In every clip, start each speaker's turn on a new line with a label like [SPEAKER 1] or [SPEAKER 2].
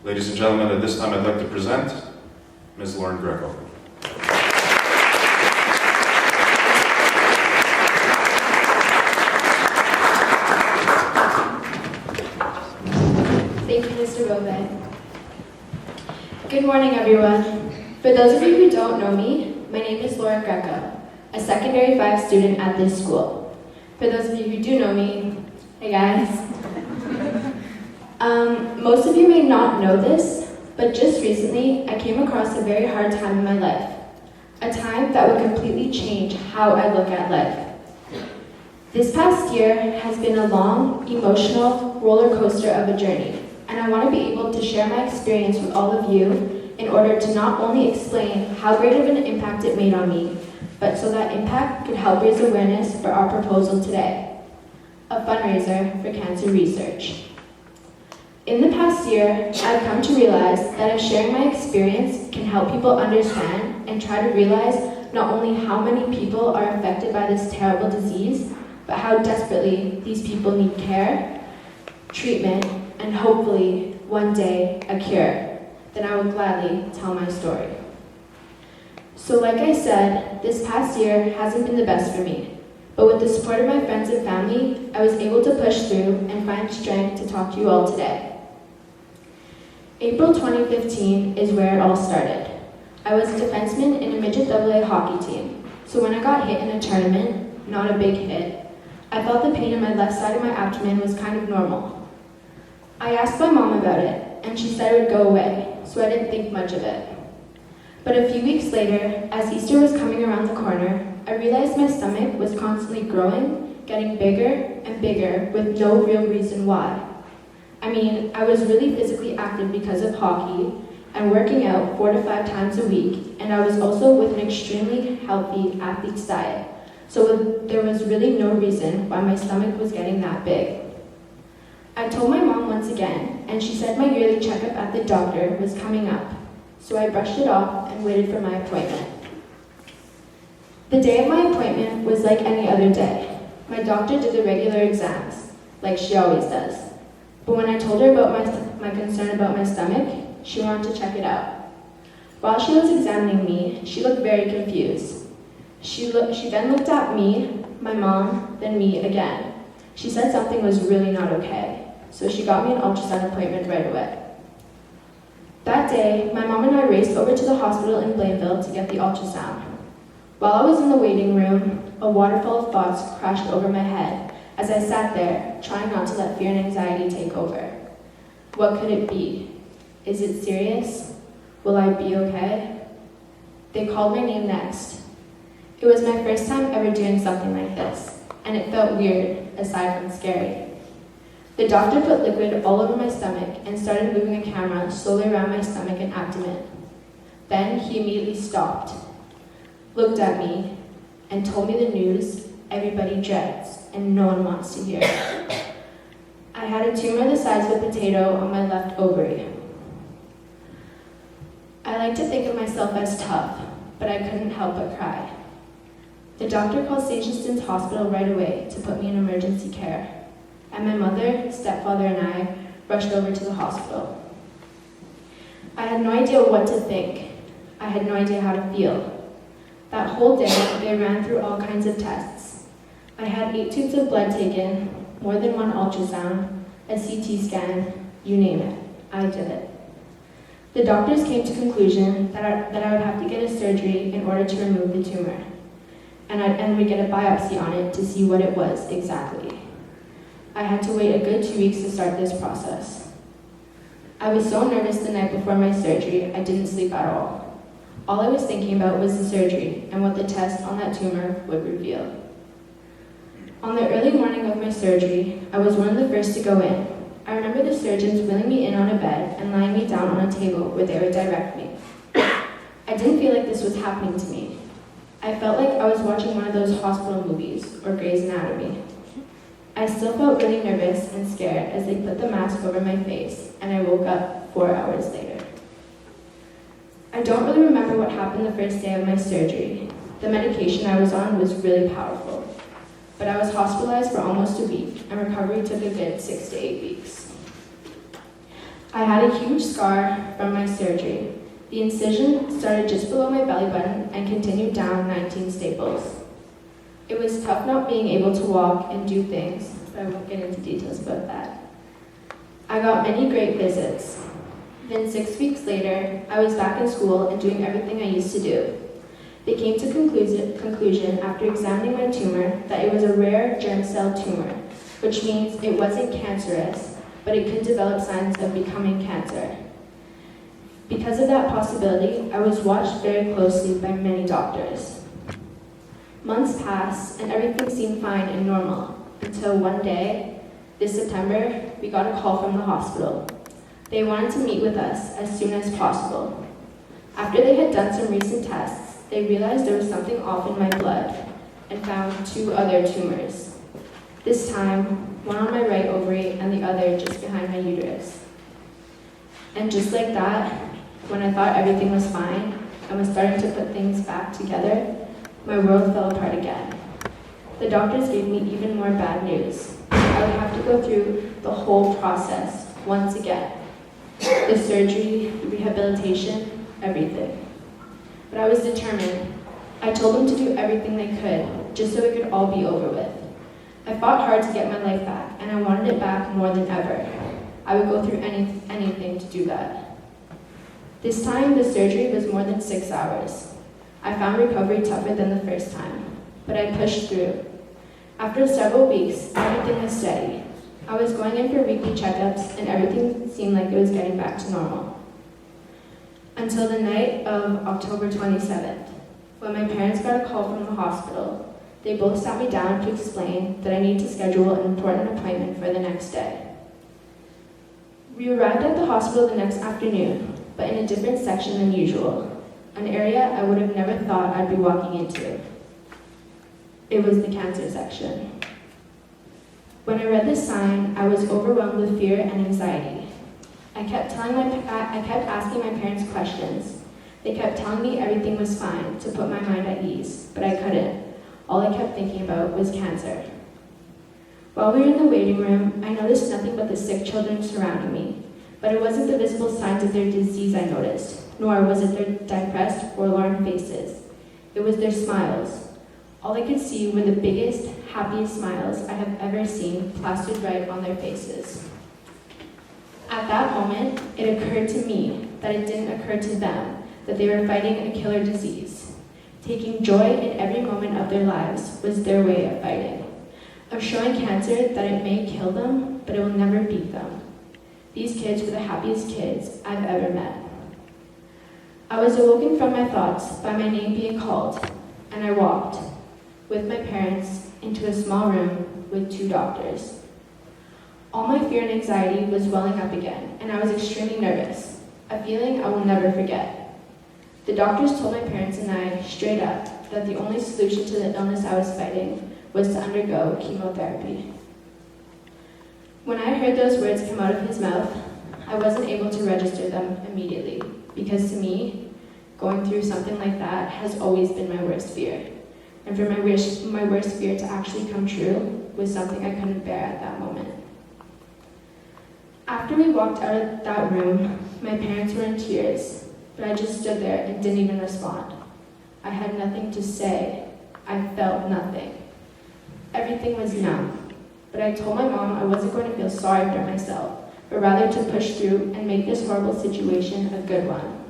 [SPEAKER 1] Ladies and gentlemen, at this time I'd like to present Ms. Lauren Greco.
[SPEAKER 2] Thank you, Mr. Bove. Good morning, everyone. For those of you who don't know me, my name is Lauren Greco, a secondary 5 student at this school. For those of you who do know me, hey guys. Most of you may not know this, but just recently I came across a very hard time in my life. A time that would completely change how I look at life. This past year has been a long, emotional roller coaster of a journey, and I want to be able to share my experience with all of you in order to not only explain how great of an impact it made on me, but so that impact could help raise awareness for our proposal today, a fundraiser for cancer research. In the past year, I've come to realize that if sharing my experience can help people understand and try to realize not only how many people are affected by this terrible disease, but how desperately these people need care, treatment, and hopefully, one day, a cure, then I will gladly tell my story. So like I said, this past year hasn't been the best for me, but with the support of my friends and family, I was able to push through and find strength to talk to you all today. April 2015 is where it all started. I was a defenseman in a midget AA hockey team, so when I got hit in a tournament, not a big hit, I felt the pain in my left side of my abdomen was kind of normal. I asked my mom about it, and she said it would go away, so I didn't think much of it. But a few weeks later, as Easter was coming around the corner, I realized my stomach was constantly growing, getting bigger and bigger with no real reason why. I mean, I was really physically active because of hockey and working out 4 to 5 times a week, and I was also with an extremely healthy athlete's diet, so there was really no reason why my stomach was getting that big. I told my mom once again, and she said my yearly checkup at the doctor was coming up, so I brushed it off and waited for my appointment. The day of my appointment was like any other day. My doctor did the regular exams, like she always does. But when I told her about my concern about my stomach, she wanted to check it out. While she was examining me, she looked very confused. She then looked at me, my mom, then me again. She said something was really not okay, so she got me an ultrasound appointment right away. That day, my mom and I raced over to the hospital in Blainville to get the ultrasound. While I was in the waiting room, a waterfall of thoughts crashed over my head as I sat there, trying not to let fear and anxiety take over. What could it be? Is it serious? Will I be okay? They called my name next. It was my first time ever doing something like this, and it felt weird, aside from scary. The doctor put liquid all over my stomach and started moving a camera slowly around my stomach and abdomen. Then he immediately stopped, looked at me, and told me the news everybody dreads and no one wants to hear. I had a tumor the size of a potato on my left ovary. I like to think of myself as tough, but I couldn't help but cry. The doctor called St. Justin's Hospital right away to put me in emergency care, and my mother, stepfather, and I rushed over to the hospital. I had no idea what to think. I had no idea how to feel. That whole day, they ran through all kinds of tests. I had 8 tubes of blood taken, more than 1 ultrasound, a CT scan, you name it. I did it. The doctors came to the conclusion that I would have to get a surgery in order to remove the tumor, and we'd get a biopsy on it to see what it was exactly. I had to wait a good 2 weeks to start this process. I was so nervous the night before my surgery, I didn't sleep at all. All I was thinking about was the surgery and what the test on that tumor would reveal. On the early morning of my surgery, I was one of the first to go in. I remember the surgeons wheeling me in on a bed and lying me down on a table where they would direct me. I didn't feel like this was happening to me. I felt like I was watching one of those hospital movies, or Grey's Anatomy. I still felt really nervous and scared as they put the mask over my face, and I woke up 4 hours later. I don't really remember what happened the first day of my surgery. The medication I was on was really powerful. But I was hospitalized for almost a week, and recovery took a good 6 to 8 weeks. I had a huge scar from my surgery. The incision started just below my belly button and continued down 19 staples. It was tough not being able to walk and do things, but I won't get into details about that. I got many great visits. Then 6 weeks later, I was back in school and doing everything I used to do. They came to conclusion after examining my tumor that it was a rare germ cell tumor, which means it wasn't cancerous, but it could develop signs of becoming cancer. Because of that possibility, I was watched very closely by many doctors. Months passed and everything seemed fine and normal, until one day, this September, we got a call from the hospital. They wanted to meet with us as soon as possible. After they had done some recent tests, they realized there was something off in my blood and found 2 other tumors. This time, one on my right ovary and the other just behind my uterus. And just like that, when I thought everything was fine and was starting to put things back together, my world fell apart again. The doctors gave me even more bad news. I would have to go through the whole process once again. The surgery, the rehabilitation, everything. But I was determined. I told them to do everything they could, just so it could all be over with. I fought hard to get my life back, and I wanted it back more than ever. I would go through anything to do that. This time, the surgery was more than 6 hours. I found recovery tougher than the first time, but I pushed through. After several weeks, everything was steady. I was going in for weekly checkups, and everything seemed like it was getting back to normal. Until the night of October 27th, when my parents got a call from the hospital. They both sat me down to explain that I need to schedule an important appointment for the next day. We arrived at the hospital the next afternoon, but in a different section than usual, an area I would have never thought I'd be walking into. It was the cancer section. When I read the sign, I was overwhelmed with fear and anxiety. I kept asking my parents questions. They kept telling me everything was fine to put my mind at ease, but I couldn't. All I kept thinking about was cancer. While we were in the waiting room, I noticed nothing but the sick children surrounding me, but it wasn't the visible signs of their disease I noticed, nor was it their depressed, forlorn faces. It was their smiles. All I could see were the biggest, happiest smiles I have ever seen plastered right on their faces. At that moment, it occurred to me that it didn't occur to them that they were fighting a killer disease. Taking joy in every moment of their lives was their way of fighting, of showing cancer that it may kill them, but it will never beat them. These kids were the happiest kids I've ever met. I was awoken from my thoughts by my name being called, and I walked, with my parents, into a small room with 2 doctors. All my fear and anxiety was welling up again, and I was extremely nervous, a feeling I will never forget. The doctors told my parents and I straight up that the only solution to the illness I was fighting was to undergo chemotherapy. When I heard those words come out of his mouth, I wasn't able to register them immediately, because to me, going through something like that has always been my worst fear. And for my worst fear to actually come true was something I couldn't bear at that moment. After we walked out of that room, my parents were in tears. But I just stood there and didn't even respond. I had nothing to say. I felt nothing. Everything was numb. But I told my mom I wasn't going to feel sorry for myself, but rather to push through and make this horrible situation a good one.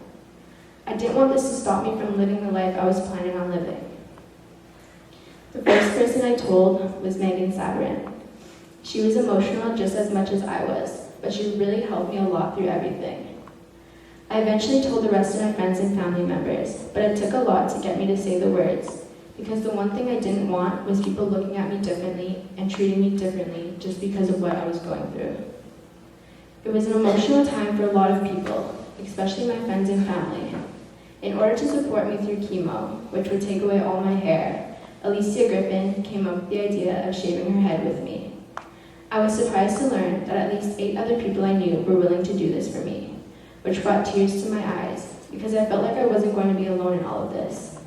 [SPEAKER 2] I didn't want this to stop me from living the life I was planning on living. The first person I told was Megan Savarin. She was emotional just as much as I was, but she really helped me a lot through everything. I eventually told the rest of my friends and family members, but it took a lot to get me to say the words, because the one thing I didn't want was people looking at me differently and treating me differently just because of what I was going through. It was an emotional time for a lot of people, especially my friends and family. In order to support me through chemo, which would take away all my hair, Alicia Griffin came up with the idea of shaving her head with me. I was surprised to learn that at least 8 other people I knew were willing to do this for me, which brought tears to my eyes, because I felt like I wasn't going to be alone in all of this.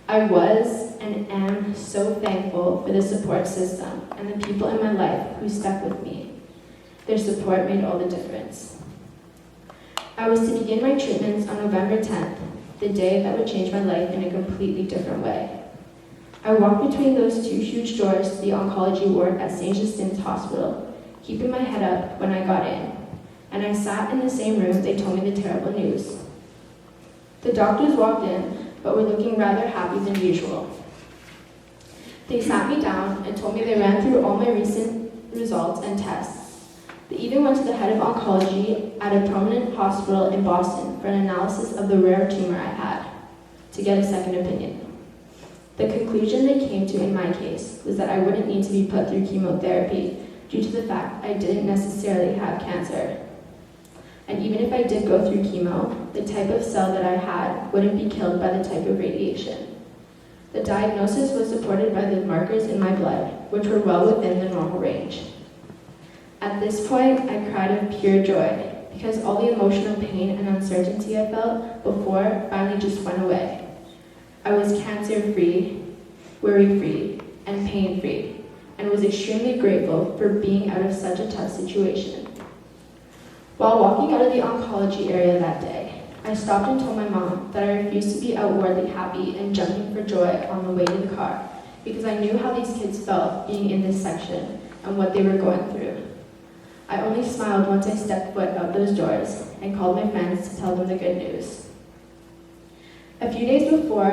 [SPEAKER 2] I was and am so thankful for the support system and the people in my life who stuck with me. Their support made all the difference. I was to begin my treatments on November 10th, the day that would change my life in a completely different way. I walked between those two huge doors to the oncology ward at St. Justin's Hospital, keeping my head up when I got in, and I sat in the same room they told me the terrible news. The doctors walked in, but were looking rather happy than usual. They sat me down and told me they ran through all my recent results and tests. They even went to the head of oncology at a prominent hospital in Boston for an analysis of the rare tumor I had, to get a second opinion. The conclusion they came to in my case was that I wouldn't need to be put through chemotherapy due to the fact I didn't necessarily have cancer. And even if I did go through chemo, the type of cell that I had wouldn't be killed by the type of radiation. The diagnosis was supported by the markers in my blood, which were well within the normal range. At this point, I cried of pure joy, because all the emotional pain and uncertainty I felt before finally just went away. I was cancer-free, worry-free, and pain-free, and was extremely grateful for being out of such a tough situation. While walking out of the oncology area that day, I stopped and told my mom that I refused to be outwardly happy and jumping for joy on the way to the car, because I knew how these kids felt being in this section and what they were going through. I only smiled once I stepped foot out those doors and called my friends to tell them the good news. A few days before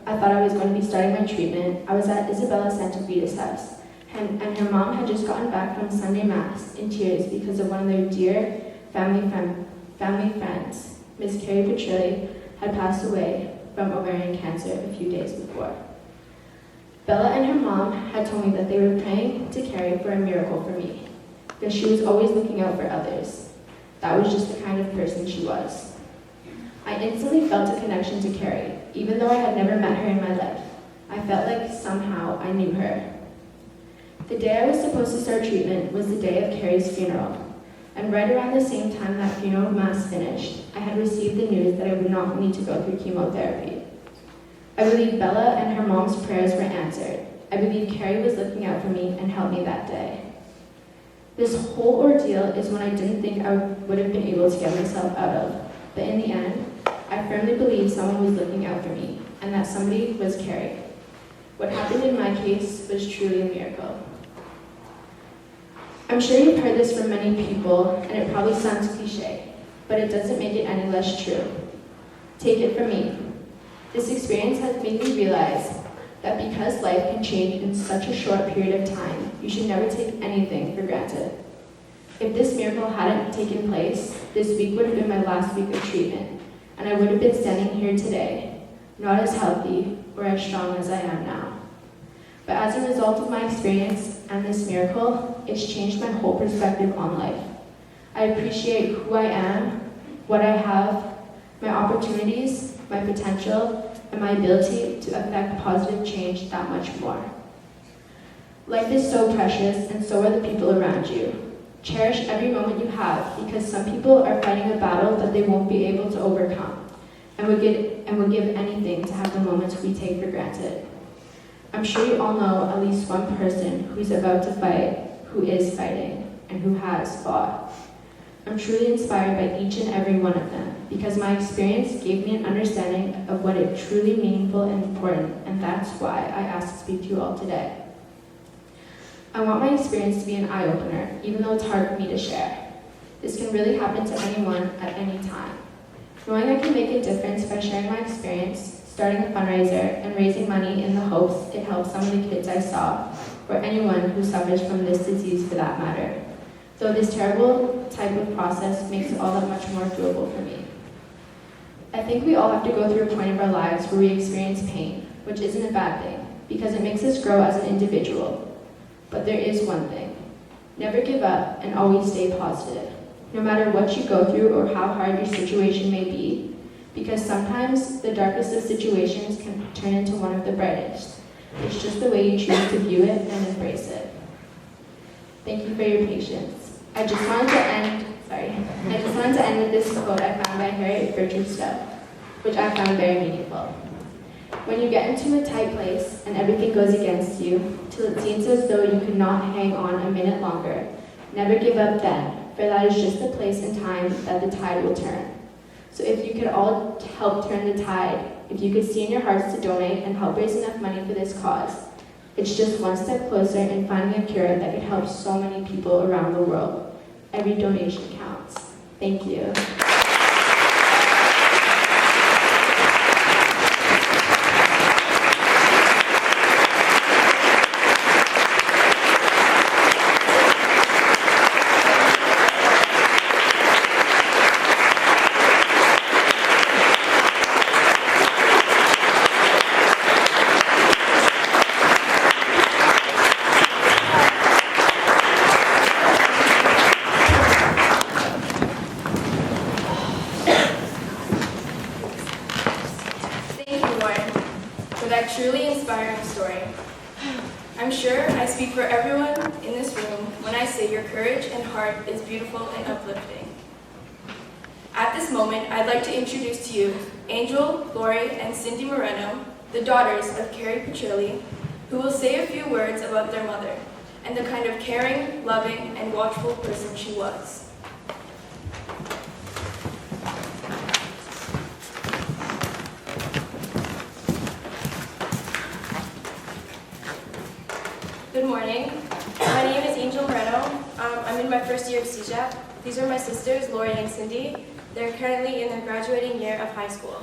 [SPEAKER 2] I thought I was going to be starting my treatment, I was at Isabella Santavita's house, and her mom had just gotten back from Sunday Mass in tears because of one of their dear family friends, Miss Carrie Petrilli, had passed away from ovarian cancer a few days before. Bella and her mom had told me that they were praying to Carrie for a miracle for me, because she was always looking out for others. That was just the kind of person she was. I instantly felt a connection to Carrie, even though I had never met her in my life. I felt like somehow I knew her. The day I was supposed to start treatment was the day of Carrie's funeral, and right around the same time that funeral mass finished, I had received the news that I would not need to go through chemotherapy. I believe Bella and her mom's prayers were answered. I believe Carrie was looking out for me and helped me that day. This whole ordeal is one I didn't think I would have been able to get myself out of, but in the end, I firmly believe someone was looking out for me, and that somebody was Carrie. What happened in my case was truly a miracle. I'm sure you've heard this from many people, and it probably sounds cliche, but it doesn't make it any less true. Take it from me. This experience has made me realize that because life can change in such a short period of time, you should never take anything for granted. If this miracle hadn't taken place, this week would have been my last week of treatment, and I would have been standing here today, not as healthy or as strong as I am now. But as a result of my experience and this miracle, it's changed my whole perspective on life. I appreciate who I am, what I have, my opportunities, my potential, and my ability to affect positive change that much more. Life is so precious, and so are the people around you. Cherish every moment you have, because some people are fighting a battle that they won't be able to overcome, and would give anything to have the moments we take for granted. I'm sure you all know at least one person who's about to fight, who is fighting, and who has fought. I'm truly inspired by each and every one of them, because my experience gave me an understanding of what is truly meaningful and important, and that's why I asked to speak to you all today. I want my experience to be an eye-opener, even though it's hard for me to share. This can really happen to anyone at any time. Knowing I can make a difference by sharing my experience, starting a fundraiser, and raising money in the hopes it helps some of the kids I saw, or anyone who suffers from this disease for that matter. Though this terrible type of process makes it all that much more doable for me. I think we all have to go through a point of our lives where we experience pain, which isn't a bad thing, because it makes us grow as an individual. But there is one thing. Never give up and always stay positive, no matter what you go through or how hard your situation may be, because sometimes the darkest of situations can turn into one of the brightest. It's just the way you choose to view it and embrace it. Thank you for your patience. I just wanted to end with this quote I found by Harriet Gertrude Stowe, which I found very meaningful. When you get into a tight place and everything goes against you, till it seems as though you could not hang on a minute longer, never give up then, for that is just the place and time that the tide will turn. So if you could all help turn the tide, if you could see in your hearts to donate and help raise enough money for this cause, it's just one step closer in finding a cure that could help so many people around the world. Every donation counts. Thank you.
[SPEAKER 3] That truly inspiring story. I'm sure I speak for everyone in this room when I say your courage and heart is beautiful and uplifting. At this moment, I'd like to introduce to you Angel, Lori, and Cindy Moreno, the daughters of Carrie Petrilli, who will say a few words about their mother and the kind of caring, loving, and watchful person she was. Good morning. My name is Angel Moreno. I'm in my first year of CJAP. These are my sisters, Lori and Cindy. They're currently in their graduating year of high school.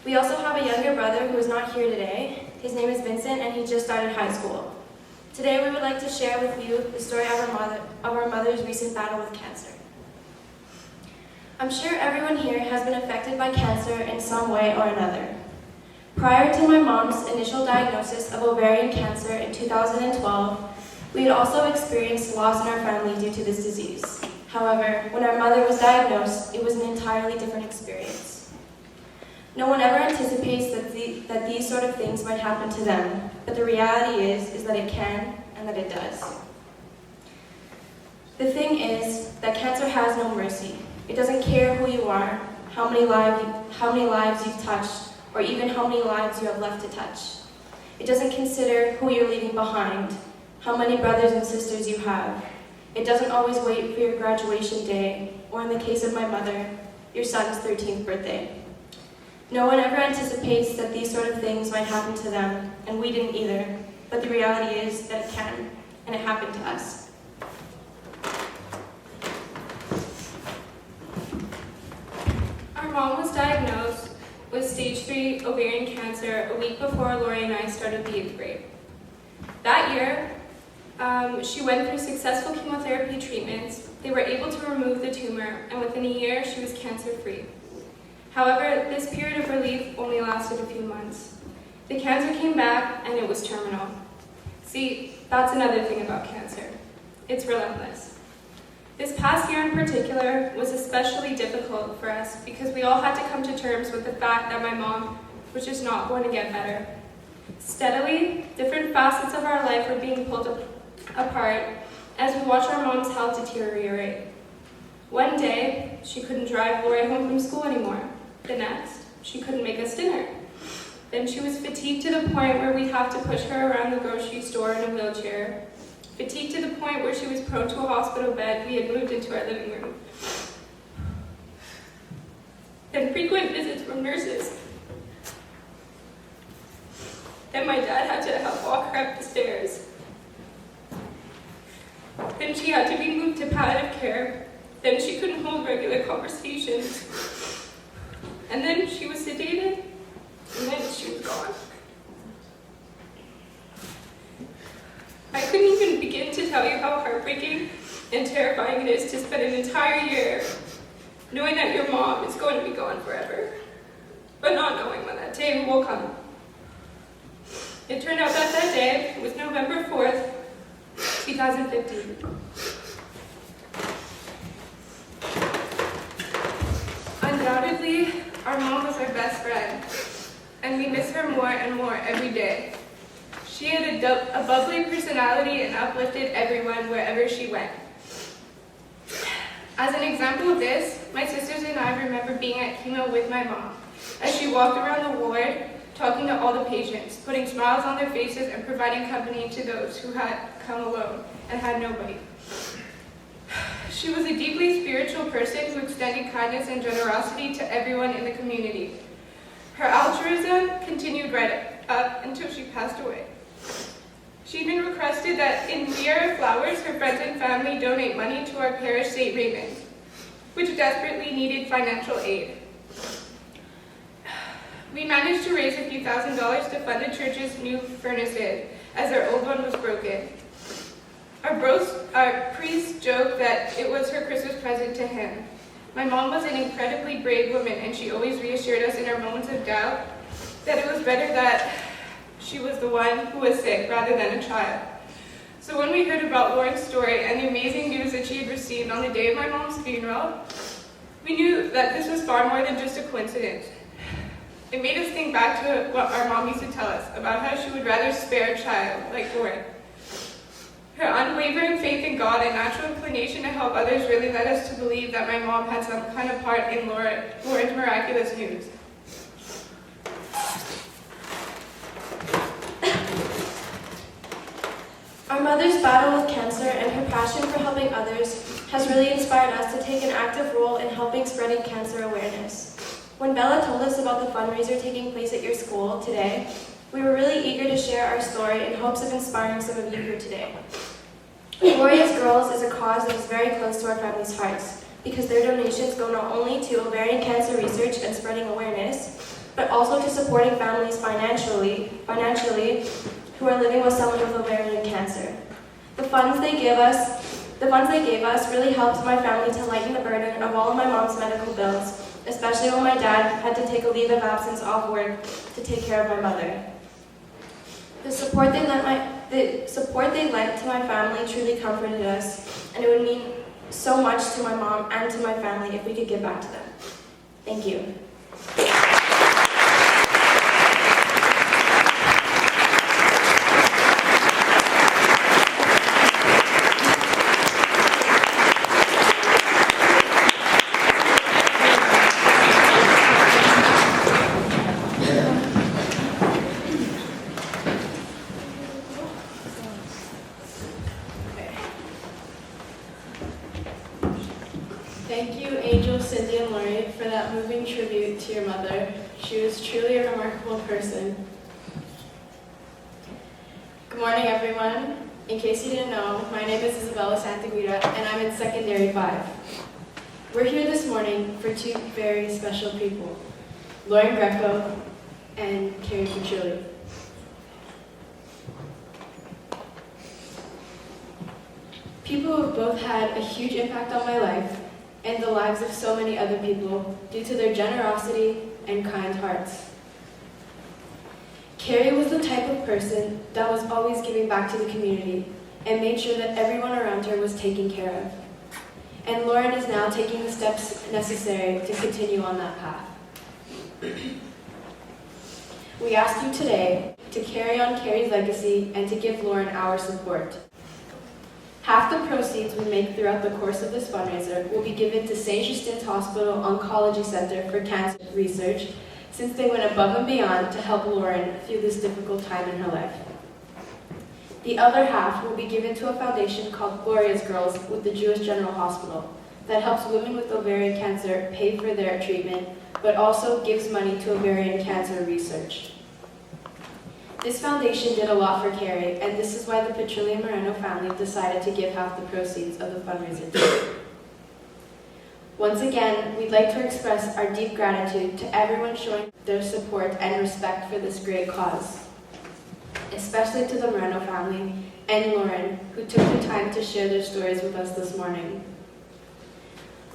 [SPEAKER 3] We also have a younger brother who is not here today. His name is Vincent, and he just started high school. Today, we would like to share with you the story of our mother's recent battle with cancer. I'm sure everyone here has been affected by cancer in some way or another. Prior to my mom's initial diagnosis of ovarian cancer in 2012, we had also experienced loss in our family due to this disease. However, when our mother was diagnosed, it was an entirely different experience. No one ever anticipates that these sort of things might happen to them, but the reality is that it can and that it does. The thing is that cancer has no mercy. It doesn't care who you are, how many lives you've touched, or even how many lives you have left to touch. It doesn't consider who you're leaving behind, how many brothers and sisters you have. It doesn't always wait for your graduation day, or in the case of my mother, your son's 13th birthday. No one ever anticipates that these sort of things might happen to them, and we didn't either, but the reality is that it can, and it happened to us. Our mom was diagnosed with stage 3 ovarian cancer a week before Lori and I started the 8th grade. That year, she went through successful chemotherapy treatments. They were able to remove the tumor, and within a year, she was cancer-free. However, this period of relief only lasted a few months. The cancer came back, and it was terminal. See, that's another thing about cancer. It's relentless. This past year in particular was especially difficult for us because we all had to come to terms with the fact that my mom was just not going to get better. Steadily, different facets of our life were being pulled apart as we watched our mom's health deteriorate. One day, she couldn't drive Lori home from school anymore. The next, she couldn't make us dinner. Then she was fatigued to the point where we'd have to push her around the grocery store in a wheelchair. Fatigued to the point where she was prone to a hospital bed we had moved into our living room. Then frequent visits from nurses. Then my dad had to help walk her up the stairs. Then she had to be moved to palliative care. Then she couldn't hold regular conversations. And then she was sedated, and then she was gone. I couldn't even begin to tell you how heartbreaking and terrifying it is to spend an entire year knowing that your mom is going to be gone forever, but not knowing when that day will come. It turned out that that day was November 4th, 2015. Undoubtedly, our mom was our best friend, and we miss her more and more every day. She had a bubbly personality and uplifted everyone wherever she went. As an example of this, my sisters and I remember being at chemo with my mom as she walked around the ward, talking to all the patients, putting smiles on their faces and providing company to those who had come alone and had nobody. She was a deeply spiritual person who extended kindness and generosity to everyone in the community. Her altruism continued right up until she passed away. She even requested that in lieu of flowers, her friends and family donate money to our parish St. Raymond, which desperately needed financial aid. We managed to raise a few $1,000s to fund the church's new furnaces, as our old one was broken. Our priest joked that it was her Christmas present to him. My mom was an incredibly brave woman, and she always reassured us in our moments of doubt that it was better that she was the one who was sick rather than a child. So when we heard about Lauren's story and the amazing news that she had received on the day of my mom's funeral, we knew that this was far more than just a coincidence. It made us think back to what our mom used to tell us about how she would rather spare a child like Lauren. Her unwavering faith in God and natural inclination to help others really led us to believe that my mom had some kind of part in Lauren's miraculous news.
[SPEAKER 4] Our mother's battle with cancer and her passion for helping others has really inspired us to take an active role in helping spreading cancer awareness. When Bella told us about the fundraiser taking place at your school today, we were really eager to share our story in hopes of inspiring some of you here today. Gloria's Girls is a cause that is very close to our family's hearts because their donations go not only to ovarian cancer research and spreading awareness, but also to supporting families financially who are living with someone with ovarian cancer. The funds they gave us really helped my family to lighten the burden of all of my mom's medical bills, especially when my dad had to take a leave of absence off work to take care of my mother. The support they lent to my family truly comforted us, and it would mean so much to my mom and to my family if we could give back to them. Thank you.
[SPEAKER 5] Thank you, Angel, Cindy, and Lori, for that moving tribute to your mother. She was truly a remarkable person. Good morning, everyone. In case you didn't know, my name is Isabella Santaguida, and I'm in Secondary 5. We're here this morning for two very special people, Lauren Greco and Carrie Petrilli. People who have both had a huge impact on my life and the lives of so many other people due to their generosity and kind hearts. Carrie was the type of person that was always giving back to the community and made sure that everyone around her was taken care of. And Lauren is now taking the steps necessary to continue on that path. We ask you today to carry on Carrie's legacy and to give Lauren our support. Half the proceeds we make throughout the course of this fundraiser will be given to St. Justin's Hospital Oncology Center for Cancer Research, since they went above and beyond to help Lauren through this difficult time in her life. The other half will be given to a foundation called Gloria's Girls with the Jewish General Hospital that helps women with ovarian cancer pay for their treatment, but also gives money to ovarian cancer research. This foundation did a lot for Carrie, and this is why the Petrilli and Moreno family decided to give half the proceeds of the fundraiser to her. Once again, we'd like to express our deep gratitude to everyone showing their support and respect for this great cause, especially to the Moreno family and Lauren, who took the time to share their stories with us this morning.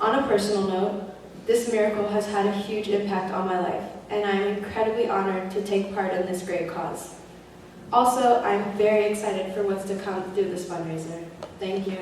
[SPEAKER 5] On a personal note, this miracle has had a huge impact on my life, and I am incredibly honored to take part in this great cause. Also, I'm very excited for what's to come through this fundraiser. Thank you.